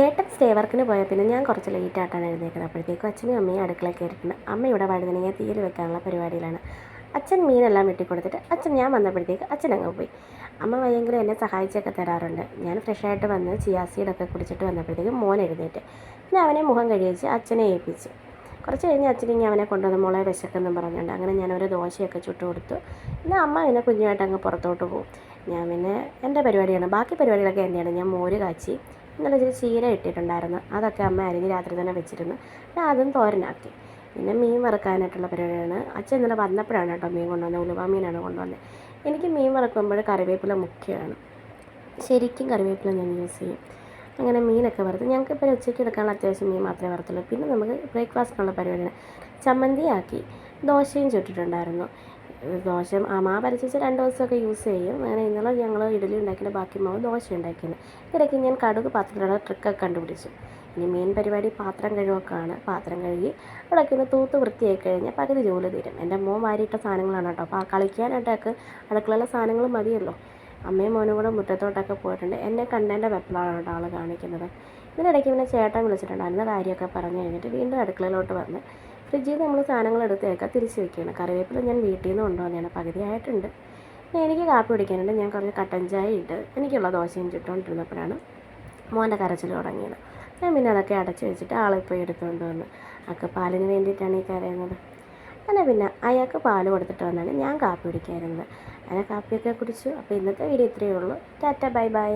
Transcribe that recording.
ഏട്ടൻ സ്റ്റേ വർക്കിന് പോയ പിന്നെ ഞാൻ കുറച്ച് ലേറ്റായിട്ടാണ് എഴുന്നേക്കുന്നത്. അപ്പോഴത്തേക്കും അച്ഛനും അമ്മയും അടുക്കളയിൽ കയറിയിട്ടുണ്ട്. അമ്മ ഇവിടെ വഴുതനങ്ങ തീയിൽ വെക്കാനുള്ള പരിപാടിയിലാണ്. അച്ഛൻ മീനെല്ലാം വെട്ടിക്കൊടുത്തിട്ട് ഞാൻ വന്നപ്പോഴത്തേക്ക് അച്ഛൻ അങ്ങ് പോയി. അമ്മ ഭയങ്കര എന്നെ സഹായിച്ചൊക്കെ തരാറുണ്ട്. ഞാൻ ഫ്രഷായിട്ട് വന്ന് ചിയാ സീഡൊക്കെ കുടിച്ചിട്ട് വന്നപ്പോഴത്തേക്കും മോൻ എഴുന്നേറ്റ്. പിന്നെ അവനെ മുഖം കഴിയിച്ച് അച്ഛനെ ഏൽപ്പിച്ചു. കുറച്ച് കഴിഞ്ഞ് അച്ഛനിങ്ങനെ അവനെ കൊണ്ടുവന്ന് മോളെ വിശക്കെന്നും പറഞ്ഞുകൊണ്ട് അങ്ങനെ ഞാനൊരു ദോശയൊക്കെ ചുട്ട് കൊടുത്തു. പിന്നെ അമ്മ പിന്നെ കുഞ്ഞുമായിട്ട് അങ്ങ് പുറത്തോട്ട് പോകും. ഞാൻ പിന്നെ എൻ്റെ പരിപാടിയാണ്, ബാക്കി പരിപാടികളൊക്കെ എൻ്റെയാണ്. ഞാൻ മോര് കാച്ചി, ഇന്നലെ ഇച്ചിരി ചീര ഇട്ടിട്ടുണ്ടായിരുന്നു, അതൊക്കെ അമ്മ അരിഞ്ഞ് രാത്രി തന്നെ വെച്ചിരുന്നു. പിന്നെ അതും തോരനാക്കി. പിന്നെ മീൻ വറുക്കാനായിട്ടുള്ള പരിപാടിയാണ്. അച്ഛൻ ഇന്നലെ വന്നപ്പോഴാണ് കേട്ടോ മീൻ കൊണ്ടുവന്നത്, ഉലുവ മീനാണ് കൊണ്ടുവന്നത്. എനിക്ക് മീൻ വറുക്കുമ്പോൾ കറിവേപ്പില മുഖ്യമാണ്, ശരിക്കും കറിവേപ്പില ഞാൻ യൂസ് ചെയ്യും. അങ്ങനെ മീനൊക്കെ വറുത്ത് ഞങ്ങൾക്കിപ്പോൾ ഉച്ചയ്ക്ക് എടുക്കാനുള്ള അത്യാവശ്യം മീൻ മാത്രമേ വറുത്തുള്ളൂ. പിന്നെ നമുക്ക് ബ്രേക്ക്ഫാസ്റ്റിനുള്ള പരിപാടിയാണ്. ചമ്മന്തി ആക്കി, ദോശയും ചുട്ടിട്ടുണ്ടായിരുന്നു. ദോശ മാവ് അരച്ച് വെച്ച് 2 ദിവസമൊക്കെ യൂസ് ചെയ്യും. അങ്ങനെ ഇന്നലെ ഞങ്ങൾ ഇഡ്ഡലി ഉണ്ടാക്കിയിട്ട് ബാക്കി മാവ് ദോശ ഉണ്ടാക്കിയത്. ഇടയ്ക്ക് ഞാൻ കടുക് പാത്രത്തിലുള്ള ട്രിക്കൊക്കെ കണ്ടുപിടിച്ചു. ഇനി മെയിൻ പരിപാടി പാത്രം കഴുകൊക്കെയാണ്. പാത്രം കഴുകി അവിടെയൊക്കെ ഒന്ന് തൂത്ത് വൃത്തിയായി കഴിഞ്ഞാൽ പകുതി ജോലി തീരും. എൻ്റെ മോൻ വാരിയിട്ട സാധനങ്ങളാണ് കേട്ടോ, അപ്പോൾ കളിക്കാനായിട്ടൊക്കെ അടുക്കളയിലെ സാധനങ്ങൾ മതിയല്ലോ. അമ്മയും മോനും കൂടെ മുറ്റത്തോട്ടൊക്കെ പോയിട്ടുണ്ട്. എന്നെ കണ്ടതിൻ്റെ വെപ്പലാണ് കേട്ടോ ആൾ കാണിക്കുന്നത്. ഇതിനിടയ്ക്ക് പിന്നെ ചേട്ടൻ വിളിച്ചിട്ടുണ്ടായിരുന്നു, കാര്യമൊക്കെ പറഞ്ഞു കഴിഞ്ഞിട്ട് വീണ്ടും അടുക്കളയിലോട്ട് വന്ന് ഫ്രിഡ്ജിൽ നമ്മൾ സാധനങ്ങൾ എടുത്തേക്കാം തിരിച്ച് വെക്കുകയാണ്. കറിവേപ്പില ഞാൻ വീട്ടിൽ നിന്ന് കൊണ്ടുവന്നതാണ്, പകുതി ആയിട്ടുണ്ട്. എനിക്ക് കാപ്പി കുടിക്കാനുണ്ട്. ഞാൻ കുറച്ച് കട്ടൻ ചായ ഇട്ട് എനിക്കുള്ള ദോശയും ചുട്ടുകൊണ്ടിരുന്നപ്പോഴാണ് മോൻ്റെ കരച്ചിൽ തുടങ്ങിയത്. ഞാൻ പിന്നെ അതൊക്കെ അടച്ച് വെച്ചിട്ട് ആളിപ്പോൾ എടുത്തുകൊണ്ട് വന്ന്. അയാൾക്ക് പാലിന് വേണ്ടിയിട്ടാണ് ഈ കരയുന്നത്. അങ്ങനെ പിന്നെ അയാൾക്ക് പാൽ കൊടുത്തിട്ട് വന്നാണ് ഞാൻ കാപ്പി കുടിക്കാറുള്ളത്. അങ്ങനെ കാപ്പിയൊക്കെ കുടിച്ചു. അപ്പോൾ ഇന്നത്തെ വീഡിയോ ഇത്രയേ ഉള്ളൂ. Tata, bye bye.